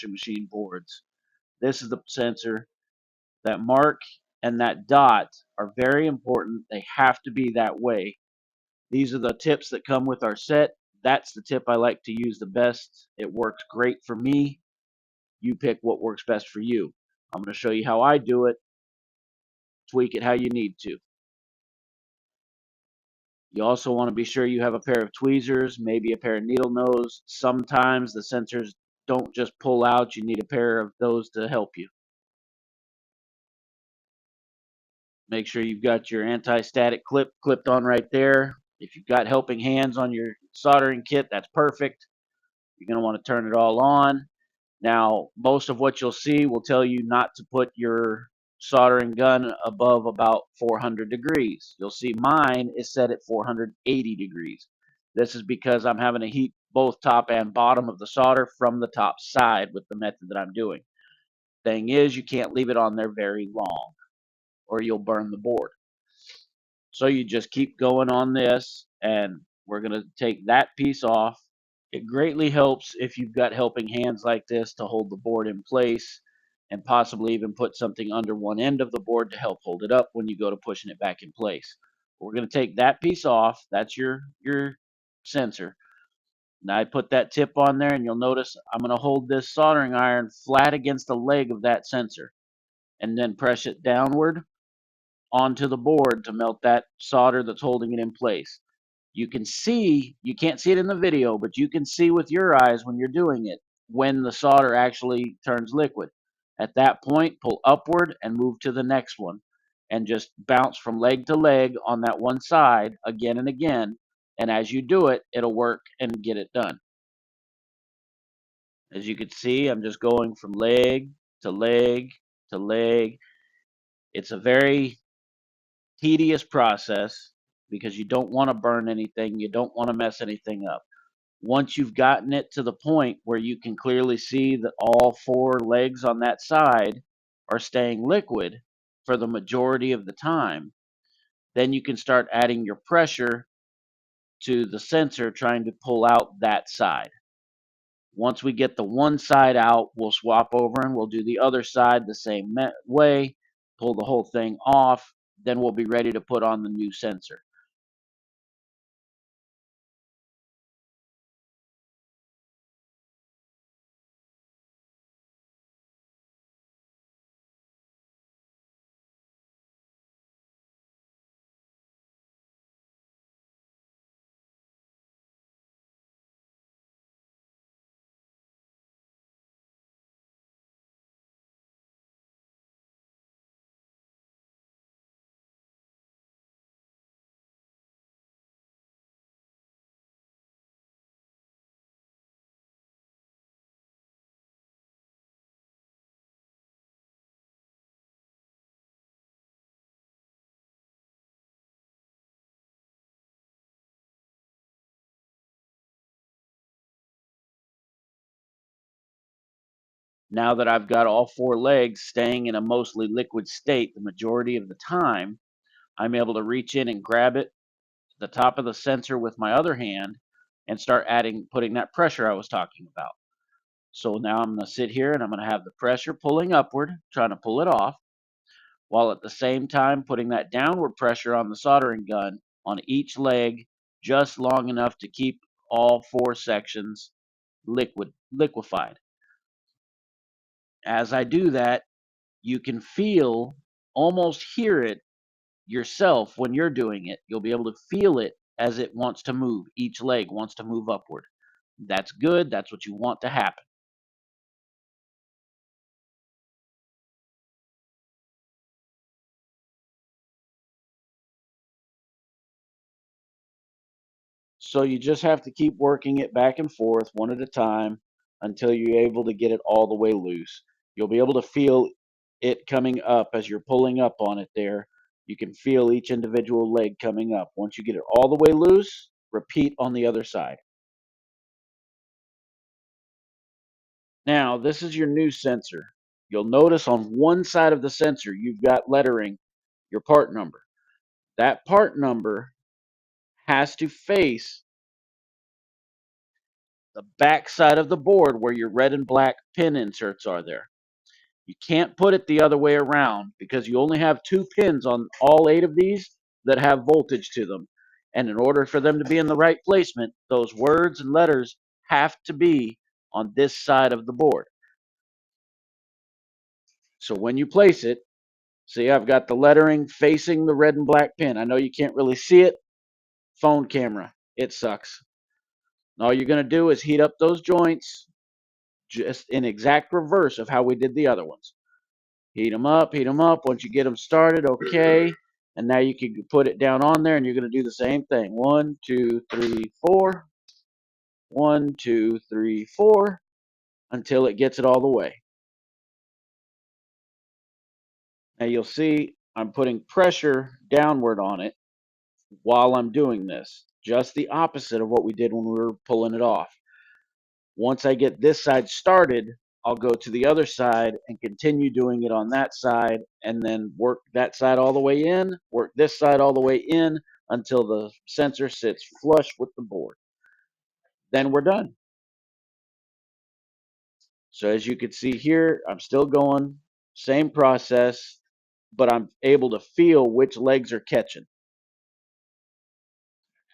machine boards. This is the sensor. That mark and that dot are very important. They have to be that way. These are the tips that come with our set. That's the tip I like to use the best. It works great for me. You pick what works best for you. I'm going to show you how I do it. Tweak it how you need to. You also want to be sure you have a pair of tweezers, maybe a pair of needle nose. Sometimes the sensors don't just pull out. You need a pair of those to help you. Make sure you've got your anti-static clip clipped on right there. If you've got helping hands on your soldering kit, that's perfect. You're going to want to turn it all on. Now, most of what you'll see will tell you not to put your soldering gun above about 400 degrees. You'll see mine is set at 480 degrees. This is because I'm having to heat both top and bottom of the solder from the top side with the method that I'm doing. Thing is, you can't leave it on there very long or you'll burn the board. So you just keep going on this, and we're going to take that piece off. It greatly helps if you've got helping hands like this to hold the board in place and possibly even put something under one end of the board to help hold it up when you go to pushing it back in place. We're going to take that piece off. That's your sensor. Now I put that tip on there, and you'll notice I'm going to hold this soldering iron flat against the leg of that sensor and then press it downward onto the board to melt that solder that's holding it in place. You can see, you can't see it in the video, but you can see with your eyes when you're doing it when the solder actually turns liquid. At that point, pull upward and move to the next one and just bounce from leg to leg on that one side again and again. And as you do it, it'll work and get it done. As you can see, I'm just going from leg to leg to leg. It's a very tedious process because you don't want to burn anything, you don't want to mess anything up. Once you've gotten it to the point where you can clearly see that all four legs on that side are staying liquid for the majority of the time, then you can start adding your pressure to the sensor trying to pull out that side. Once we get the one side out, we'll swap over and we'll do the other side the same way, pull the whole thing off, then we'll be ready to put on the new sensor. Now that I've got all four legs staying in a mostly liquid state the majority of the time, I'm able to reach in and grab it to the top of the sensor with my other hand and start putting that pressure I was talking about. So now I'm going to sit here and I'm going to have the pressure pulling upward, trying to pull it off, while at the same time putting that downward pressure on the soldering gun on each leg just long enough to keep all four sections liquefied. As I do that, you can feel, almost hear it yourself when you're doing it. You'll be able to feel it as it wants to move. Each leg wants to move upward. That's good. That's what you want to happen. So you just have to keep working it back and forth one at a time until you're able to get it all the way loose. You'll be able to feel it coming up as you're pulling up on it there. You can feel each individual leg coming up. Once you get it all the way loose, repeat on the other side. Now, this is your new sensor. You'll notice on one side of the sensor, you've got lettering, your part number. That part number has to face the back side of the board where your red and black pin inserts are there. You can't put it the other way around because you only have 2 pins on all 8 of these that have voltage to them. And in order for them to be in the right placement, those words and letters have to be on this side of the board. So when you place it, see, I've got the lettering facing the red and black pin. I know you can't really see it. Phone camera, it sucks. And all you're going to do is heat up those joints just in exact reverse of how we did the other ones. Heat them up, heat them up. Once you get them started, okay. And now you can put it down on there and you're going to do the same thing. 1, 2, 3, 4. 1, 2, 3, 4 until it gets it all the way. Now you'll see I'm putting pressure downward on it while I'm doing this. Just the opposite of what we did when we were pulling it off. Once I get this side started, I'll go to the other side and continue doing it on that side and then work that side all the way in, work this side all the way in until the sensor sits flush with the board. Then we're done. So as you can see here, I'm still going, same process, but I'm able to feel which legs are catching.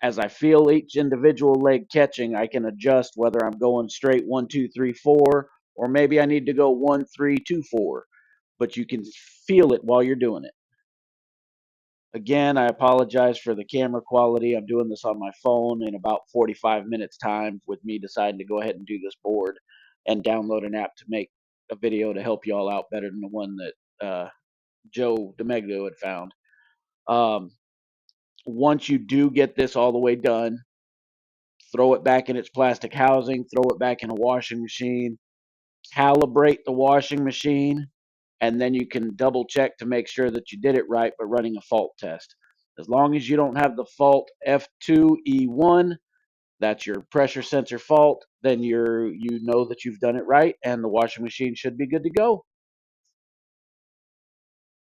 As I feel each individual leg catching, I can adjust whether I'm going straight 1, 2, 3, 4, or maybe I need to go 1, 3, 2, 4. But you can feel it while you're doing it. Again, I apologize for the camera quality. I'm doing this on my phone in about 45 minutes time with me deciding to go ahead and do this board and download an app to make a video to help you all out better than the one that Joe DeMegdo had found. Um, once you do get this all the way done, throw it back in its plastic housing, throw it back in a washing machine, calibrate the washing machine, and then you can double check to make sure that you did it right by running a fault test. As long as you don't have the fault F2E1, that's your pressure sensor fault, then you know that you've done it right and the washing machine should be good to go.